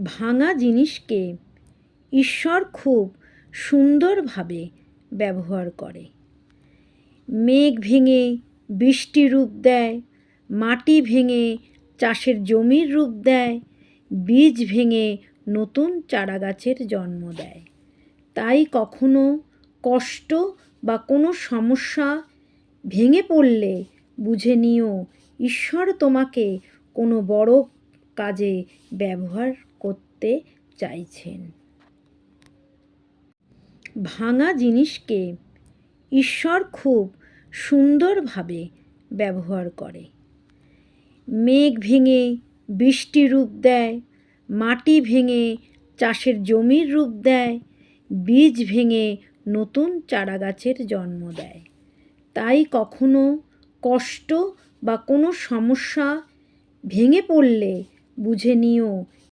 ভাঙা জিনিসকে ঈশ্বর খুব সুন্দরভাবে ব্যবহার করে। মেঘ ভেঙে বৃষ্টি রূপ দেয়, মাটি ভেঙে চাষের জমির রূপ দেয়, বীজ ভেঙে নতুন চারাগাছের জন্ম দেয়। তাই কখনো কষ্ট বা কোনো সমস্যা ভেঙে পড়লে বুঝে নিও ঈশ্বর তোমাকে কোনো বড় কাজে ব্যবহার করতে চাইছেন। ভাঙা জিনিসকে ঈশ্বর খুব সুন্দরভাবে ব্যবহার করে। মেঘ ভেঙে বৃষ্টি রূপ দেয়, মাটি ভেঙে চাষের জমির রূপ দেয়, বীজ ভেঙে নতুন চারাগাছের জন্ম দেয়। তাই কখনো কষ্ট বা কোনো সমস্যা ভেঙে পড়লে বুঝে নিও